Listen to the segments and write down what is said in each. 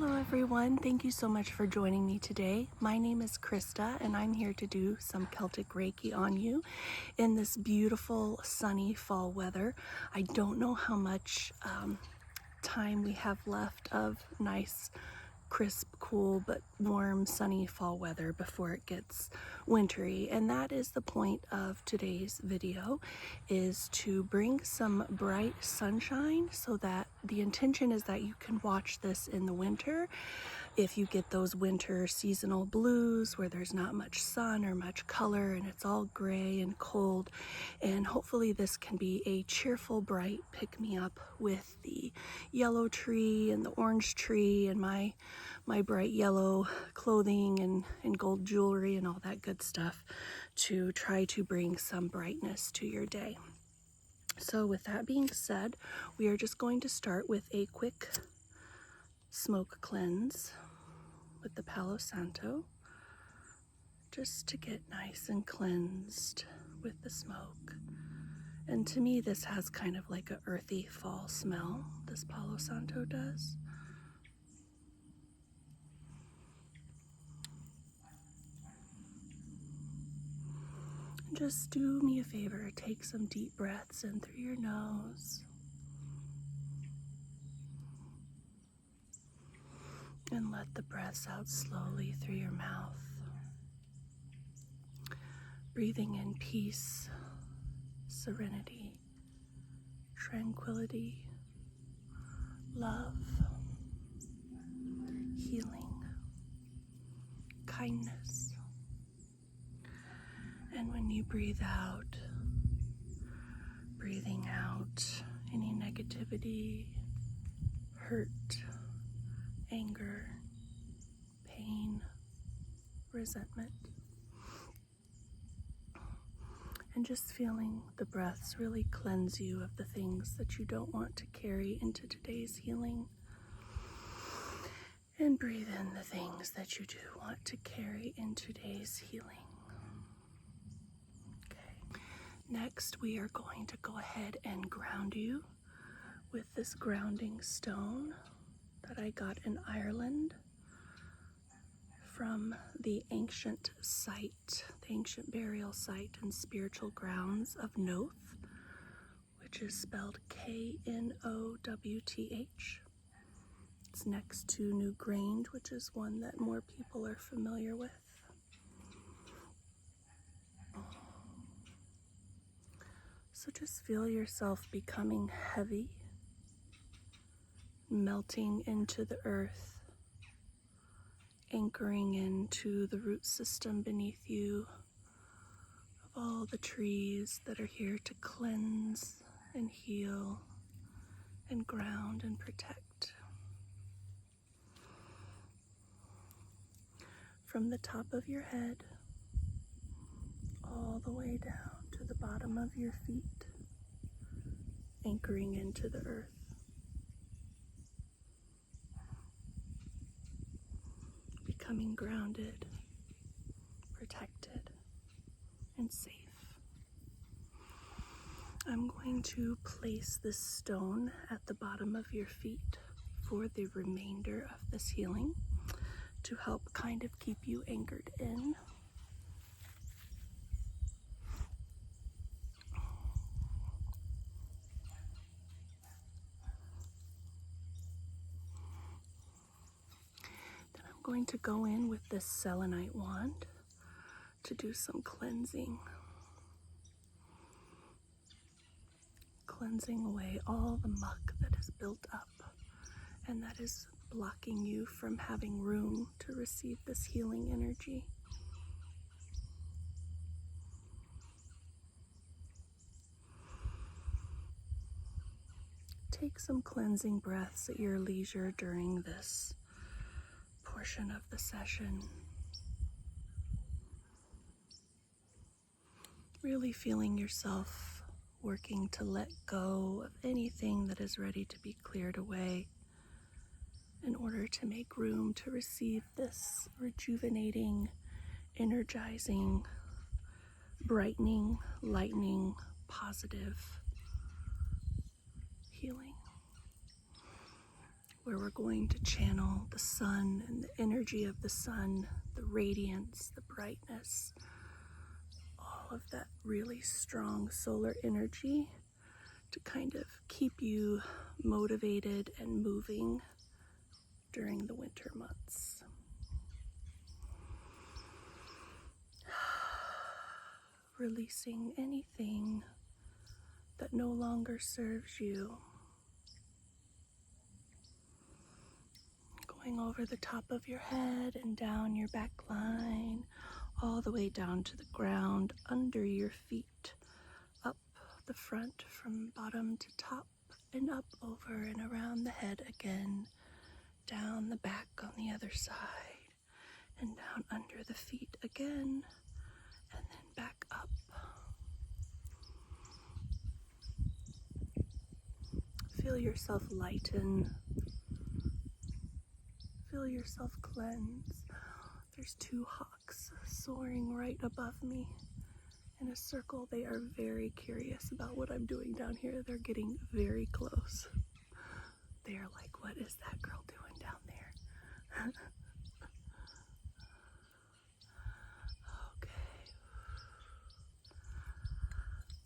Hello everyone, thank you so much for joining me today. My name is Krista and I'm here to do some Celtic Reiki on you in this beautiful sunny fall weather. I don't know how much time we have left of nice, crisp, cool, but warm, sunny fall weather before it gets wintry. And that is the point of today's video, is to bring some bright sunshine so that the intention is that you can watch this in the winter. If you get those winter seasonal blues where there's not much sun or much color and it's all gray and cold, and hopefully this can be a cheerful, bright pick-me-up with the yellow tree and the orange tree and my bright yellow clothing and gold jewelry and all that good stuff to try to bring some brightness to your day. So with that being said, we are just going to start with a quick smoke cleanse with the Palo Santo, just to get nice and cleansed with the smoke. And to me, this has kind of like a earthy fall smell, this Palo Santo does. Just do me a favor, take some deep breaths in through your nose. And let the breaths out slowly through your mouth. Breathing in peace, serenity, tranquility, love, healing, kindness. And when you breathe out, breathing out any negativity, hurt, anger, pain, resentment. And just feeling the breaths really cleanse you of the things that you don't want to carry into today's healing. And breathe in the things that you do want to carry in today's healing. Okay. Next, we are going to go ahead and ground you with this grounding stone that I got in Ireland from the ancient site, the ancient burial site and spiritual grounds of Knowth, which is spelled Knowth. It's next to Newgrange, which is one that more people are familiar with. So just feel yourself becoming heavy, melting into the earth, anchoring into the root system beneath you of all the trees that are here to cleanse and heal and ground and protect. From the top of your head all the way down to the bottom of your feet, anchoring into the earth. Becoming grounded, protected, and safe. I'm going to place this stone at the bottom of your feet for the remainder of this healing to help kind of keep you anchored in. I'm going to go in with this selenite wand to do some cleansing away all the muck that is built up and that is blocking you from having room to receive this healing energy. Take some cleansing breaths at your leisure during this portion of the session. Really feeling yourself working to let go of anything that is ready to be cleared away in order to make room to receive this rejuvenating, energizing, brightening, lightening, positive healing. where we're going to channel the sun and the energy of the sun, the radiance, the brightness, all of that really strong solar energy to kind of keep you motivated and moving during the winter months. Releasing anything that no longer serves you. Going over the top of your head and down your back line, all the way down to the ground, under your feet, up the front from bottom to top, and up over and around the head again, down the back on the other side, and down under the feet again, and then back up. Feel yourself lighten. Feel yourself cleanse. There's two hawks soaring right above me in a circle. They are very curious about what I'm doing down here. They're getting very close. They are like, what is that girl doing down there? Okay.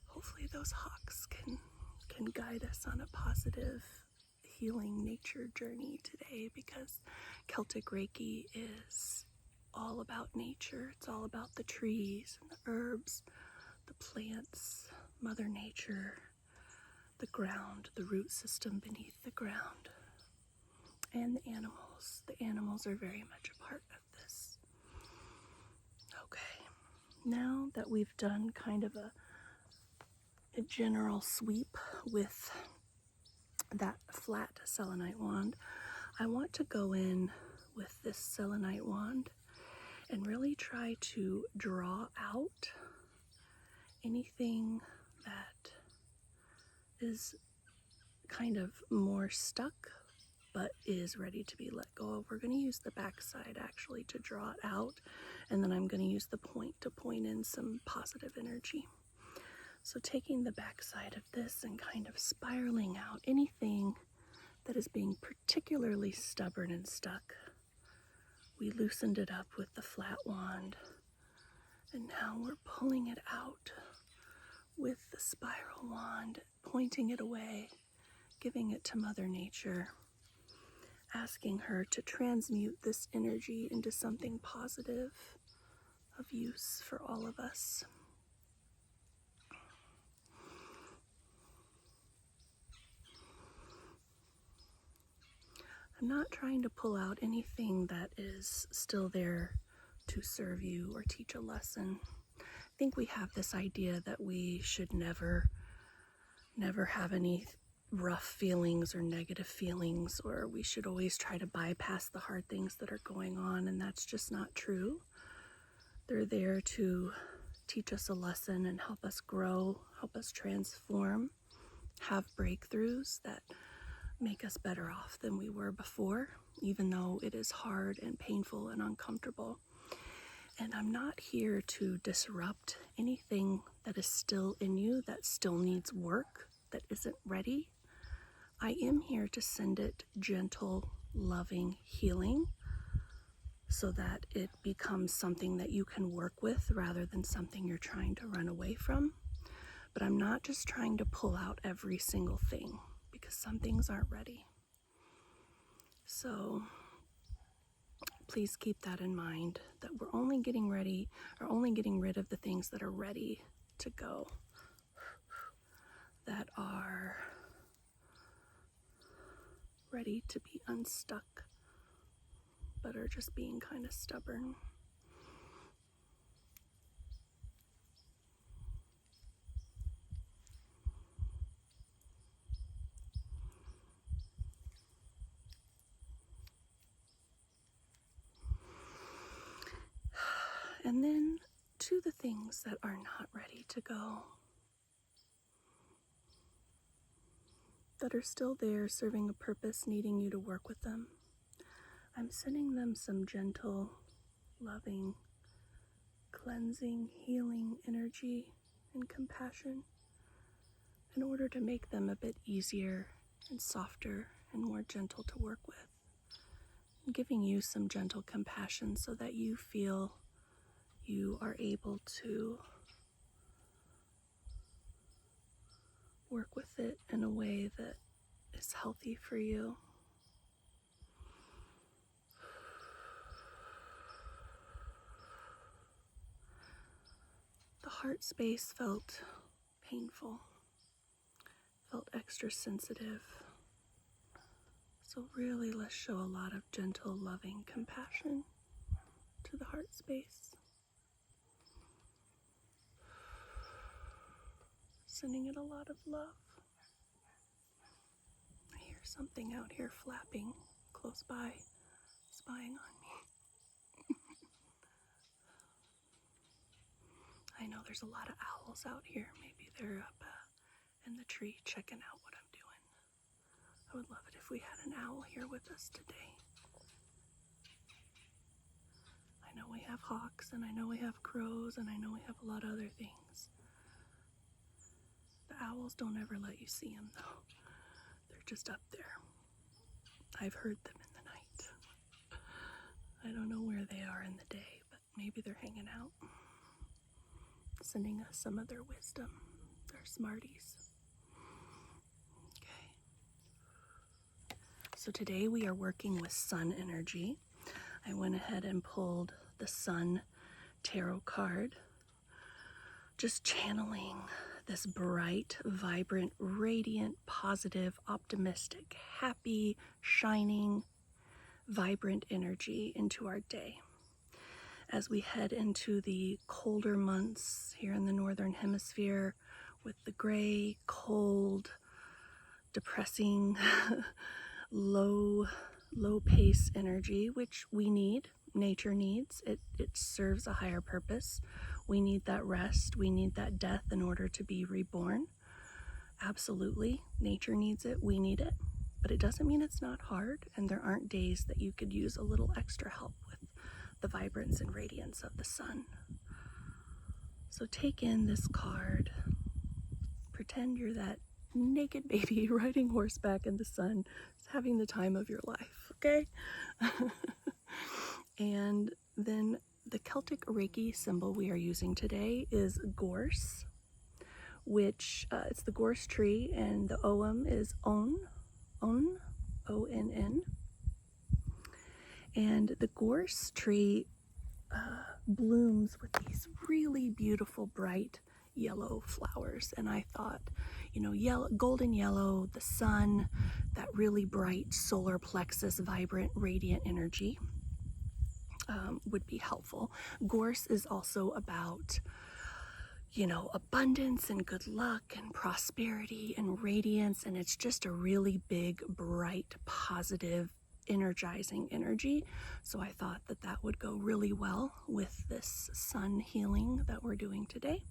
Hopefully those hawks can guide us on a positive healing nature journey today, because Celtic Reiki is all about nature. It's all about the trees and the herbs, the plants, Mother Nature, the ground, the root system beneath the ground, and the animals. The animals are very much a part of this. Okay, now that we've done kind of a general sweep with that flat selenite wand, I want to go in with this selenite wand and really try to draw out anything that is kind of more stuck but is ready to be let go of. We're going to use the back side actually to draw it out, and then I'm going to use the point to point in some positive energy. So taking the back side of this and kind of spiraling out anything that is being particularly stubborn and stuck. We loosened it up with the flat wand, and now we're pulling it out with the spiral wand, pointing it away, giving it to Mother Nature, asking her to transmute this energy into something positive of use for all of us. I'm not trying to pull out anything that is still there to serve you or teach a lesson. I think we have this idea that we should never have any rough feelings or negative feelings, or we should always try to bypass the hard things that are going on, and that's just not true. They're there to teach us a lesson and help us grow, help us transform, have breakthroughs that make us better off than we were before, even though it is hard and painful and uncomfortable. And I'm not here to disrupt anything that is still in you, that still needs work, that isn't ready. I am here to send it gentle, loving healing so that it becomes something that you can work with rather than something you're trying to run away from. But I'm not just trying to pull out every single thing, because some things aren't ready. So please keep that in mind, that we're only getting ready, or only getting rid of the things that are ready to go, that are ready to be unstuck, but are just being kind of stubborn. And then to the things that are not ready to go, that are still there serving a purpose, needing you to work with them. I'm sending them some gentle, loving, cleansing, healing energy and compassion in order to make them a bit easier and softer and more gentle to work with. And giving you some gentle compassion so that you feel you are able to work with it in a way that is healthy for you. The heart space felt painful, felt extra sensitive. So really, let's show a lot of gentle, loving compassion to the heart space. Sending it a lot of love. I hear something out here flapping close by, spying on me. I know there's a lot of owls out here. Maybe they're up in the tree checking out what I'm doing. I would love it if we had an owl here with us today. I know we have hawks, and I know we have crows, and I know we have a lot of other things. The owls don't ever let you see them, though. They're just up there. I've heard them in the night. I don't know where they are in the day, but maybe they're hanging out, sending us some of their wisdom, their smarties. Okay. So today we are working with sun energy. I went ahead and pulled the Sun Tarot card, just channeling this bright, vibrant, radiant, positive, optimistic, happy, shining, vibrant energy into our day. As we head into the colder months here in the Northern Hemisphere with the gray, cold, depressing, low pace energy, which we need, nature needs. It serves a higher purpose. We need that rest. We need that death in order to be reborn. Absolutely. Nature needs it. We need it. But it doesn't mean it's not hard, and there aren't days that you could use a little extra help with the vibrance and radiance of the sun. So take in this card. Pretend you're that naked baby riding horseback in the sun, having the time of your life, okay? And then the Celtic Reiki symbol we are using today is gorse, which it's the gorse tree, and the Ogham is On, O-N-N. And the gorse tree blooms with these really beautiful, bright yellow flowers. And I thought, yellow, golden yellow, the sun, that really bright solar plexus, vibrant, radiant energy would be helpful. Gorse is also about, abundance and good luck and prosperity and radiance. And it's just a really big, bright, positive, energizing energy. So I thought that would go really well with this sun healing that we're doing today.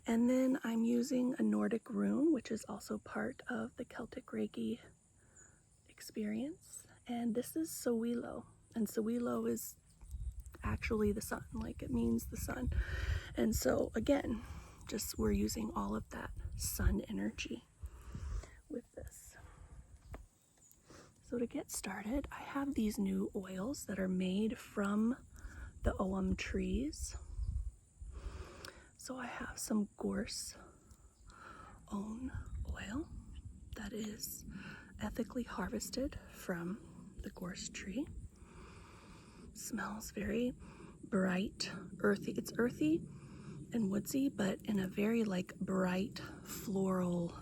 And then I'm using a Nordic rune, which is also part of the Celtic Reiki experience. And this is Sowilo. And Sowilo is actually the sun, like it means the sun. And so again, just we're using all of that sun energy with this. So to get started, I have these new oils that are made from the Ogham trees. So I have some gorse own oil that is ethically harvested from the gorse tree. Smells very bright, earthy. It's earthy and woodsy, but in a very bright, floral,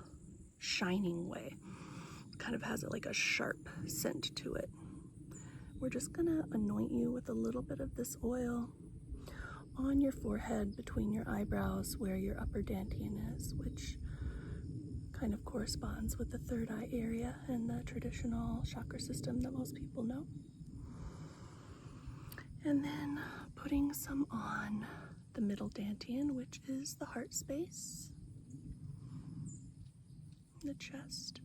shining way. Kind of has like a sharp scent to it. We're just gonna anoint you with a little bit of this oil on your forehead, between your eyebrows, where your upper dantian is, which kind of corresponds with the third eye area in the traditional chakra system that most people know. And then putting some on the middle dantian, which is the heart space, the chest,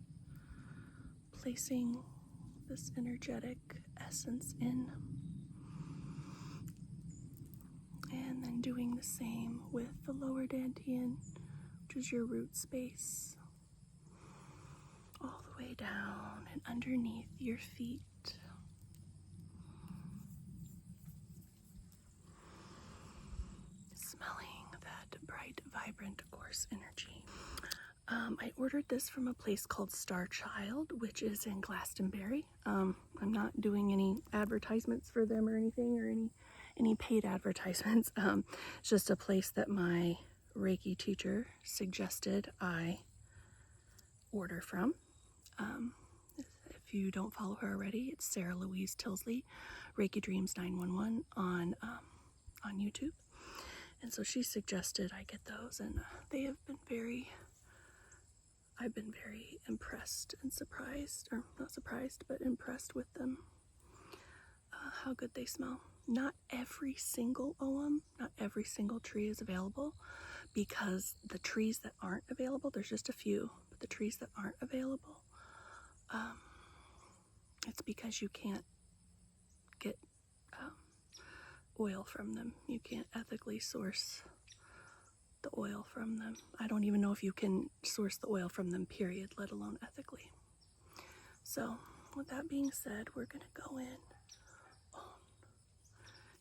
placing this energetic essence in, and then doing the same with the lower dantian, which is your root space, all the way down and underneath your feet. Smelling that bright, vibrant, coarse energy. I ordered this from a place called Star Child, which is in Glastonbury. I'm not doing any advertisements for them or anything, or any paid advertisements. It's just a place that my Reiki teacher suggested I order from. If you don't follow her already, it's Sarah Louise Tilsley, Reiki Dreams 911 on YouTube. And so she suggested I get those, and they have been I've been very impressed and surprised, or not surprised, but impressed with them. How good they smell. Not every single OM, not every single tree is available, because the trees that aren't available, there's just a few, but the trees that aren't available, it's because you can't get oil from them. You can't ethically source the oil from them. I don't even know if you can source the oil from them, period, let alone ethically. So with that being said, we're going to go in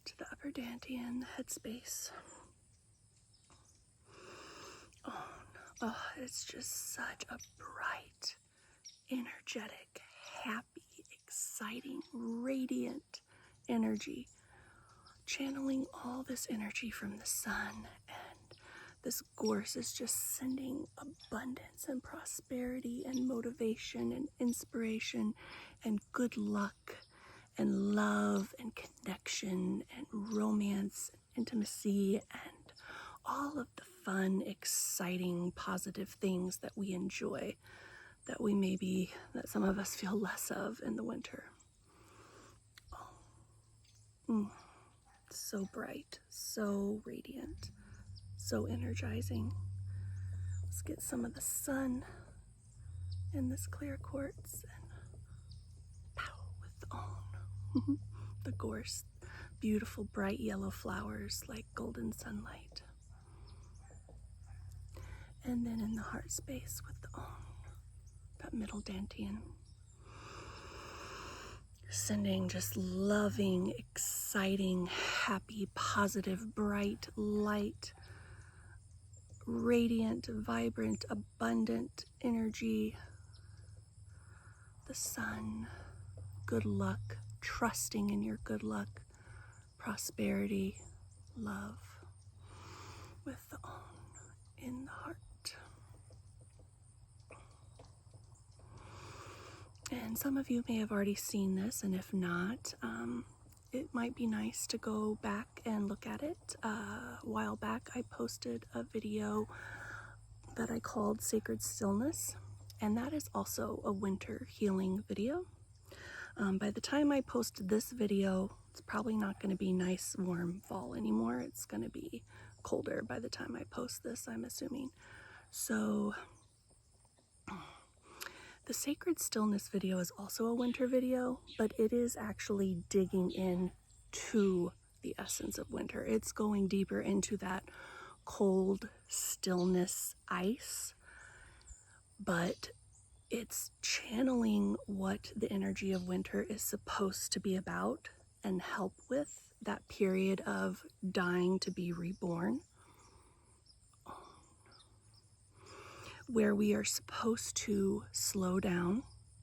to the upper dantian, the headspace. Oh, it's just such a bright, energetic, happy, exciting, radiant energy. Channeling all this energy from the sun, and this gorse is just sending abundance and prosperity and motivation and inspiration and good luck and love and connection and romance and intimacy and all of the fun, exciting, positive things that we enjoy, that some of us feel less of in the winter. So bright, so radiant, so energizing. Let's get some of the sun in this clear quartz and pow with the on. The gorse, beautiful bright yellow flowers like golden sunlight. And then in the heart space with the on, that middle dantian. Sending just loving, exciting, happy, positive, bright, light, radiant, vibrant, abundant energy. The sun, good luck, trusting in your good luck, prosperity, love, with the on in the heart. And some of you may have already seen this, and if not, it might be nice to go back and look at it. A while back, I posted a video that I called Sacred Stillness, and that is also a winter healing video. By the time I post this video, it's probably not going to be nice, warm fall anymore. It's going to be colder by the time I post this, I'm assuming. So the Sacred Stillness video is also a winter video, but it is actually digging in to the essence of winter. It's going deeper into that cold stillness ice, but it's channeling what the energy of winter is supposed to be about and help with that period of dying to be reborn, where we are supposed to slow down,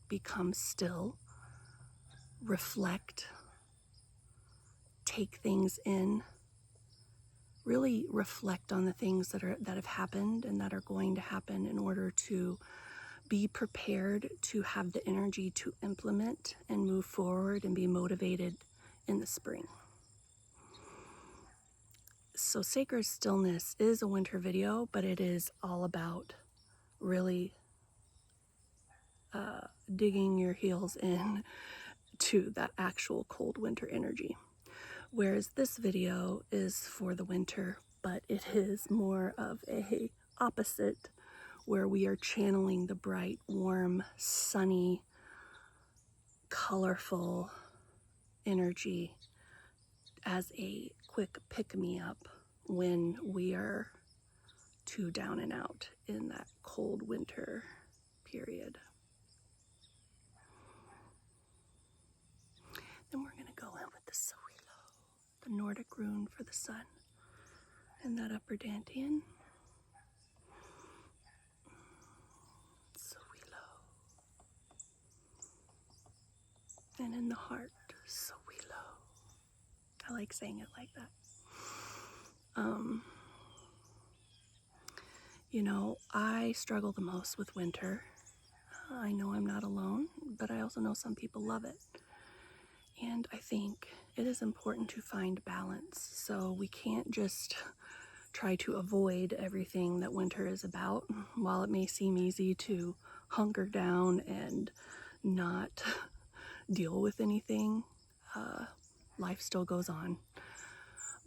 become still, reflect, take things in, really reflect on the things that have happened and that are going to happen in order to be prepared to have the energy to implement and move forward and be motivated in the spring. So Sacred Stillness is a winter video, but it is all about really digging your heels in to that actual cold winter energy. Whereas this video is for the winter, but it is more of a opposite, where we are channeling the bright, warm, sunny, colorful energy as a quick pick-me-up when we are too down and out in that cold winter period. the Nordic rune for the sun in that upper dantian. Sowilo. And in the heart, Sowilo. I like saying it like that. You know, I struggle the most with winter. I know I'm not alone, but I also know some people love it. And I think it is important to find balance. So we can't just try to avoid everything that winter is about. While it may seem easy to hunker down and not deal with anything, life still goes on.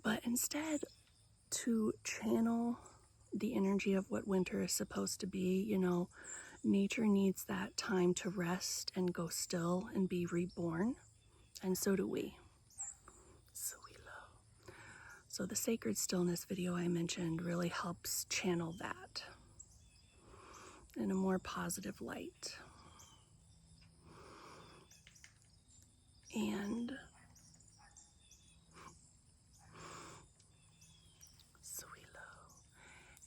But instead, to channel the energy of what winter is supposed to be, you know, nature needs that time to rest and go still and be reborn, and so do we. So we love. So the sacred stillness video I mentioned really helps channel that in a more positive light. And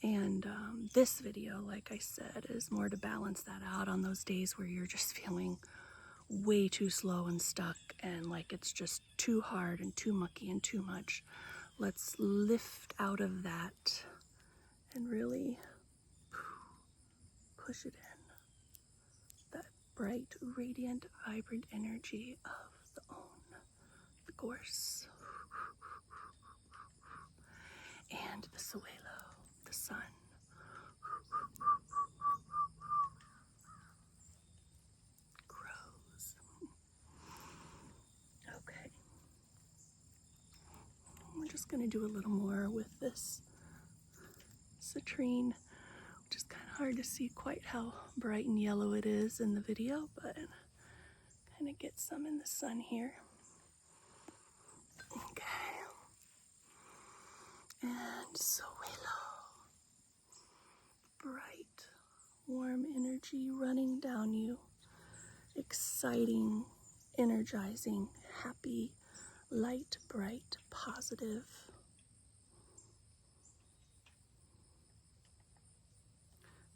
And this video, like I said, is more to balance that out on those days where you're just feeling way too slow and stuck and like it's just too hard and too mucky and too much. Let's lift out of that and really push it in. That bright, radiant, vibrant energy of the Own, the Gorse, and the Suelo, the sun. Grows. Okay. We're just going to do a little more with this citrine, which is kind of hard to see quite how bright and yellow it is in the video, but kind of get some in the sun here. Okay. And Suelo. Bright, warm energy running down you. Exciting, energizing, happy, light, bright, positive.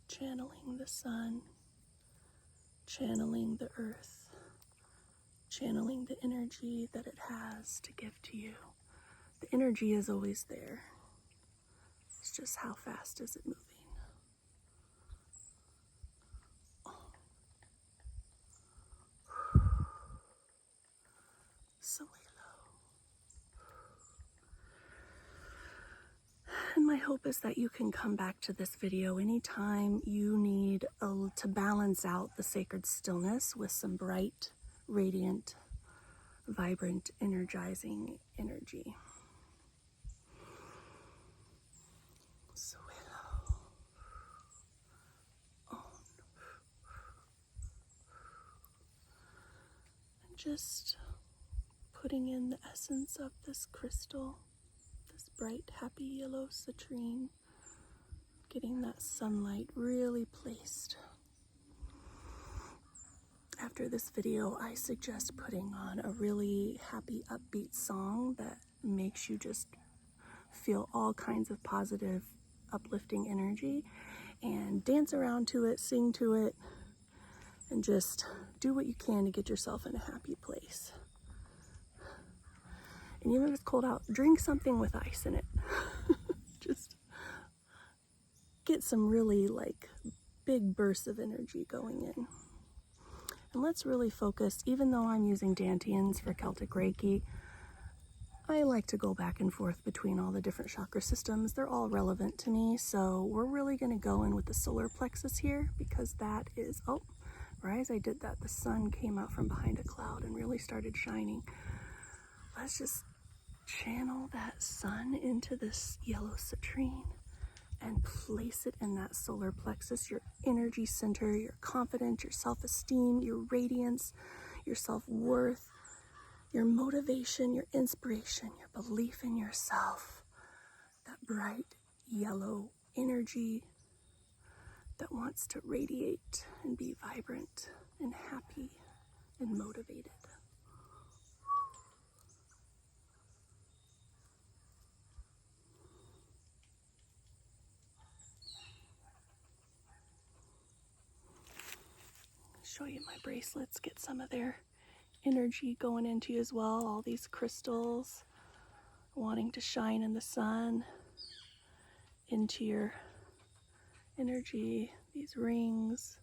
Channeling the sun, channeling the earth, channeling the energy that it has to give to you. The energy is always there. It's just how fast is it moving? Suelo. And my hope is that you can come back to this video anytime you need to balance out the sacred stillness with some bright, radiant, vibrant, energizing energy. Suelo. On. And just putting in the essence of this crystal, this bright, happy yellow citrine, getting that sunlight really placed. After this video, I suggest putting on a really happy, upbeat song that makes you just feel all kinds of positive, uplifting energy, and dance around to it, sing to it, and just do what you can to get yourself in a happy place. And even if it's cold out, drink something with ice in it. Just get some really like big bursts of energy going in. And let's really focus, even though I'm using dantians for Celtic Reiki, I like to go back and forth between all the different chakra systems. They're all relevant to me, so we're really going to go in with the solar plexus here, because that is, oh, right as I did that, the sun came out from behind a cloud and really started shining. Let's just channel that sun into this yellow citrine and place it in that solar plexus, your energy center, your confidence, your self-esteem, your radiance, your self-worth, your motivation, your inspiration, your belief in yourself. That bright yellow energy that wants to radiate and be vibrant and happy and motivated. show you my bracelets, get some of their energy going into you as well. All these crystals wanting to shine in the sun into your energy. These rings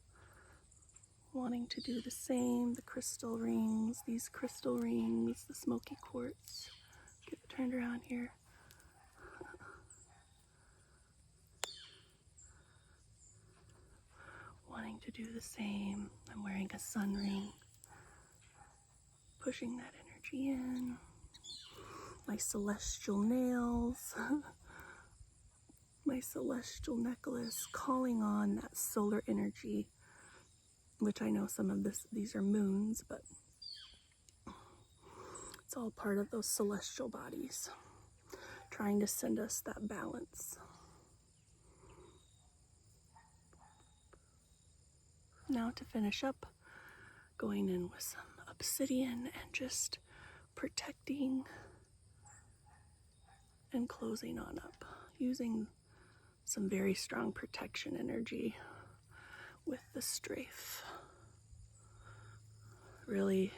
wanting to do the same. The crystal rings, these crystal rings, the smoky quartz. Get it turned around here. Wanting to do the same. I'm wearing a sun ring, pushing that energy in. My celestial nails, my celestial necklace, calling on that solar energy, which I know some of these are moons, but it's all part of those celestial bodies, trying to send us that balance. Now to finish up, going in with some obsidian and just protecting and closing on up, using some very strong protection energy with the strafe. Really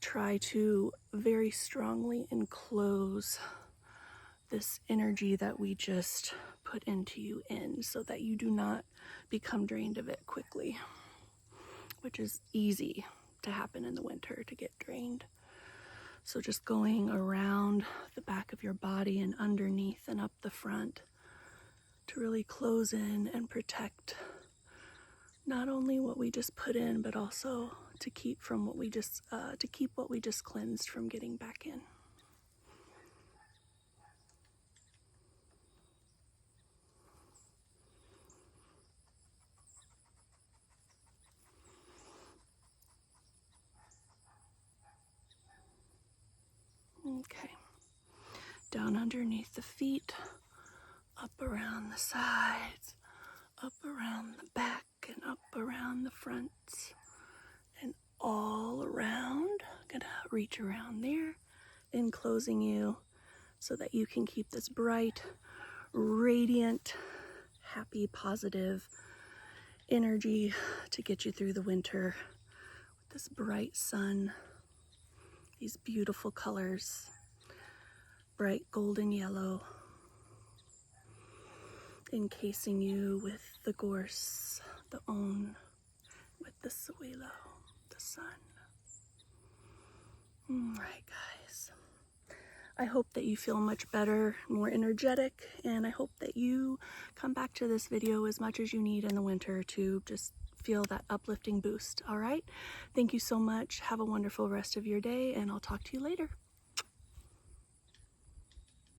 try to very strongly enclose this energy that we just put into you in, so that you do not become drained of it quickly, which is easy to happen in the winter, to get drained. So just going around the back of your body and underneath and up the front to really close in and protect not only what we just put in, but also to keep from what we just cleansed from getting back in. Okay, down underneath the feet, up around the sides, up around the back, and up around the fronts, and all around. I'm gonna reach around there, enclosing you so that you can keep this bright, radiant, happy, positive energy to get you through the winter with this bright sun. These beautiful colors, bright golden yellow, encasing you with the gorse, the on, with the suelo, the sun. Alright guys, I hope that you feel much better, more energetic, and I hope that you come back to this video as much as you need in the winter to just feel that uplifting boost. All right, thank you so much. Have a wonderful rest of your day, and I'll talk to you later.